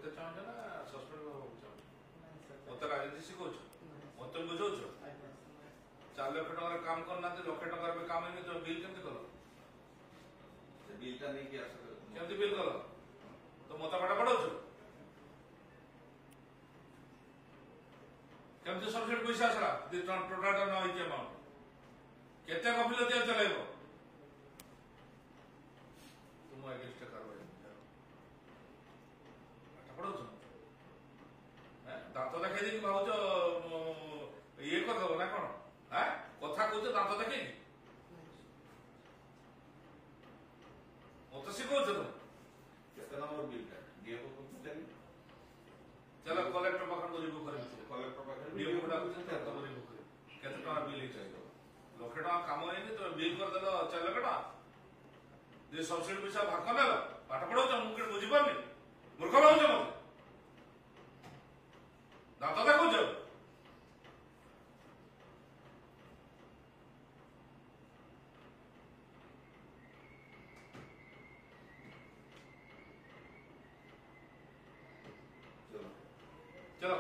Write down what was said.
करते चाहूँ ना सस्पेंड चाहूँ मत राजनीति शिखौच मत बुझाऊच 4 लाख टकर काम करना लक्षे टकर काम नहीं तो बिल केमती कल बिलटा नहीं किया केमती बिल कल तो मत पाठ पढ़ाऊच केमती सब्सिडी पैसा आसला टोटाल न होती अमाउंट केते गफिलती चलेब तुम एगेन्स्ट कार्रवाई पाठ पढ़ाऊच दात देखा भावुच ये करदेव ना कौन कथा कौच दात देखे मत शिखौच तुम केते नंबर बिलटा डीएफओ को चली चलो कलेक्टर पाखर रिव्यू कर कलेक्टर पाखर डीएफओ रिव्यू कर केते टका बिल चाहिए लक्षे टका काम होनी तो बिल करदेल 4 लाख टका जे सब्सिडी पैसा भाग करदेल पाठ पढ़ाऊच मुझे बुझीपारनी मूर्ख भावुच मत दात देखुच चलो